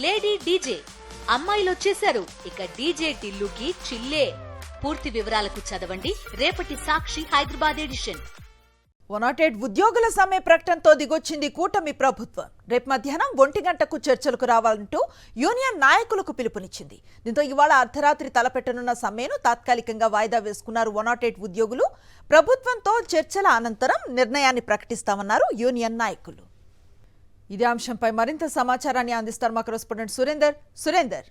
Lady DJ అమ్మాయిలు వచ్చేశారు. ఇక డీజే టిల్లుకి చిల్లే. పూర్తి వివరాలకు చదవండి రేపటి సాక్షి హైదరాబాద్ ఎడిషన్. 108 ఉద్యోగుల సమ్మె ప్రకటనతో దిగొచ్చింది కూటమి ప్రభుత్వం. రేపు మధ్యాహ్నం 1 గంటకు చర్చలకు రావాలంటూ యూనియన్ నాయకులకు పిలుపునిచ్చింది. దీంతో ఇవాళ అర్ధరాత్రి తలపెట్టనున్న సమ్మెను తాత్కాలికంగా వాయిదా వేసుకున్నారు 108 ఉద్యోగులు. ప్రభుత్వంతో చర్చల అనంతరం నిర్ణయాన్ని ప్రకటిస్తామన్నారు యూనియన్ నాయకులు. ఇదే అంశంపై మరింత సమాచారాన్ని అందిస్తారు మా కరెస్పాండెంట్ సురేందర్.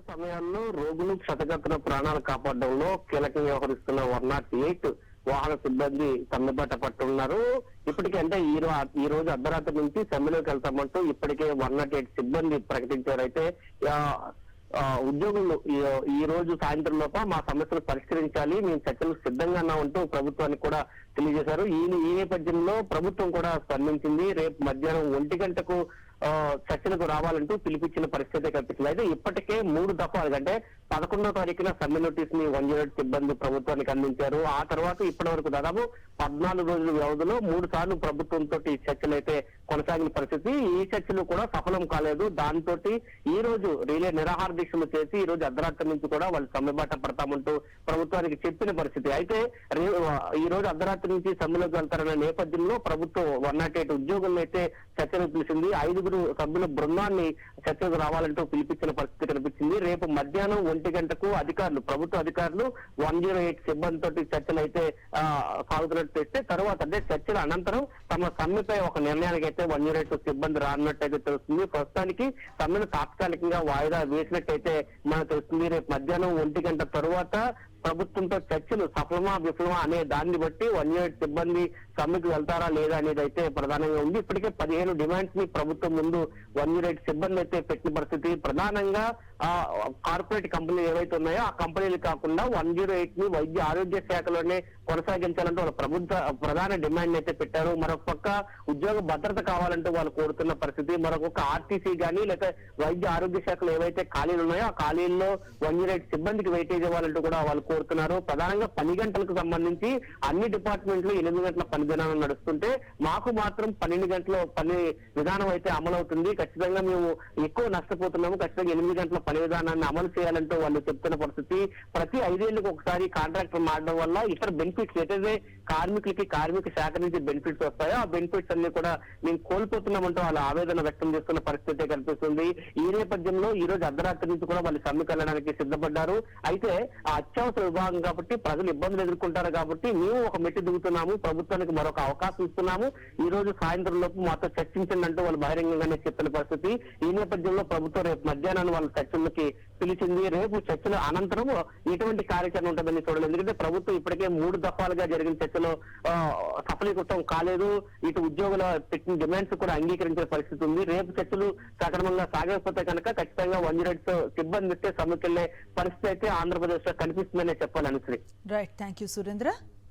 సమయాల్లో రోగులు క్షతగాత్రుల ప్రాణాలు కాపాడడంలో కీలకంగా వ్యవహరిస్తున్న 108 వాహన సిబ్బంది సమ్మెబాట పట్టున్నారు. ఇప్పటికే అంటే ఈ రోజు అర్ధరాత్రి నుంచి సమ్మెలోకి వెళ్తామంటూ ఇప్పటికే 108 సిబ్బంది ప్రకటించారు. అయితే ఉద్యోగులు ఈ రోజు సాయంత్రం లోపల మా సమస్యలు పరిష్కరించాలి, మేము చర్చలకు సిద్ధంగా ఉన్నామంటూ ప్రభుత్వానికి కూడా తెలియజేశారు. ఈ నేపథ్యంలో ప్రభుత్వం కూడా స్పందించింది. రేపు మధ్యాహ్నం 1 గంటకు చర్చలకు రావాలంటూ పిలిపించిన పరిస్థితి కనిపిస్తుంది. అయితే ఇప్పటికే 3 దఫాలు అంటే 11వ తారీఖున సమ్మె నోటీస్ ని 108 సిబ్బంది ప్రభుత్వానికి అందించారు. ఆ తర్వాత ఇప్పటి వరకు దాదాపు 14 రోజుల వ్యవధిలో 3 సార్లు ప్రభుత్వంతో ఈ చర్చలు అయితే కొనసాగిన పరిస్థితి. ఈ చర్చలు కూడా సఫలం కాలేదు. దాంతో ఈ రోజు రిలే నిరాహార దీక్షలు చేసి ఈ రోజు అర్ధరాత్రి నుంచి కూడా వాళ్ళు సమ్మెబాట పడతామంటూ ప్రభుత్వానికి చెప్పిన పరిస్థితి. అయితే ఈ రోజు అర్ధరాత్రి నుంచి సమ్మెలోకి వెళ్తారన్న నేపథ్యంలో ప్రభుత్వం 108 ఉద్యోగులను అయితే చర్చలు పిలిచింది. 5 సభ్యుల బృందాన్ని చర్చకు రావాలంటూ పిలిపించిన పరిస్థితి కనిపించింది. రేపు మధ్యాహ్నం 1 గంటకు ప్రభుత్వ అధికారులు 108 సిబ్బందితో చర్చలు అయితే సాగుతున్నట్టు తెస్తే తర్వాత అంటే చర్చల అనంతరం తమ సమ్మెపై ఒక నిర్ణయానికి అయితే 108 సిబ్బంది రానున్నట్టయితే తెలుస్తుంది. ప్రస్తుతానికి సమ్మెను తాత్కాలికంగా వాయిదా వేసినట్టయితే మనకు తెలుస్తుంది. రేపు మధ్యాహ్నం 1 గంట తరువాత ప్రభుత్వంతో చర్చలు సఫలమా విఫలమా అనే దాన్ని బట్టి 108 సిబ్బంది సమ్మెకు వెళ్తారా లేదా అనేది అయితే ప్రధానంగా ఉంది. ఇప్పటికే 15 డిమాండ్స్ ని ప్రభుత్వం ముందు 108 సిబ్బంది అయితే పెట్టిన పరిస్థితి. ప్రధానంగా కార్పొరేట్ కంపెనీలు ఏవైతే ఉన్నాయో ఆ కంపెనీలు కాకుండా 108 ని వైద్య ఆరోగ్య శాఖలోనే కొనసాగించాలంటూ వాళ్ళ ప్రధాన డిమాండ్ అయితే పెట్టారు. మరొక పక్క ఉద్యోగ భద్రత కావాలంటూ వాళ్ళు కోరుతున్న పరిస్థితి. మరొక ఆర్టీసీ గానీ లేదా వైద్య ఆరోగ్య శాఖలు ఏవైతే ఖాళీలు ఉన్నాయో ఆ ఖాళీల్లో 108 సిబ్బందికి వెయిటేజ్ ఇవ్వాలంటూ కూడా వాళ్ళు కోరుతున్నారు. ప్రధానంగా పని గంటలకు సంబంధించి అన్ని డిపార్ట్మెంట్లు 8 గంటల పని విధానం నడుస్తుంటే మాకు మాత్రం 12 గంటల పని విధానం అయితే అమలవుతుంది. ఖచ్చితంగా మేము ఎక్కువ నష్టపోతున్నాము, ఖచ్చితంగా 8 గంటల పని విధానాన్ని అమలు చేయాలంటూ వాళ్ళు చెప్తున్న పరిస్థితి. ప్రతి 5 ఏళ్లకు ఒకసారి కాంట్రాక్టర్ మారడం వల్ల ఇతర బెనిఫిట్స్ ఏదైతే కార్మిక శాఖ నుంచి బెనిఫిట్స్ వస్తాయో ఆ బెనిఫిట్స్ అన్ని కూడా మేము కోల్పోతున్నామంటూ వాళ్ళ ఆవేదన వ్యక్తం చేస్తున్న పరిస్థితి కనిపిస్తుంది. ఈ నేపథ్యంలో ఈ రోజు అర్ధరాత్రి నుంచి కూడా వాళ్ళు సమ్మెకు వెళ్ళడానికి సిద్ధపడ్డారు. అయితే ఆ అత్యవసర విభాగం కాబట్టి ప్రజలు ఇబ్బందులు ఎదుర్కొంటారు కాబట్టి మేము ఒక మెట్టు దిగుతున్నాము, ప్రభుత్వానికి మరొక అవకాశం ఇస్తున్నాము, ఈ రోజు సాయంత్రం లోపు మాతో చర్చించండి అంటూ వాళ్ళు బహిరంగంగానే చెప్పిన పరిస్థితి. ఈ నేపథ్యంలో ప్రభుత్వం రేపు మధ్యాహ్నాన్ని వాళ్ళ చర్చలకి పిలిచింది. రేపు చర్చల అనంతరం ఎటువంటి కార్యాచరణ ఉంటుందని చూడాలి. ఎందుకంటే ప్రభుత్వం ఇప్పటికే 3 దఫాలుగా జరిగిన చర్చలో సఫలీకృతం కాలేదు. ఇటు ఉద్యోగుల పెట్టిన డిమాండ్స్ కూడా అంగీకరించిన పరిస్థితి ఉంది. రేపు చర్చలు సక్రమంగా సాగకపోతే కనుక ఖచ్చితంగా 108 సిబ్బంది ఇస్తే సమ్మెకెళ్లే పరిస్థితి అయితే ఆంధ్రప్రదేశ్ లో కనిపిస్తుందనే చెప్పాలి. Anusri. Right, thank you Surendra.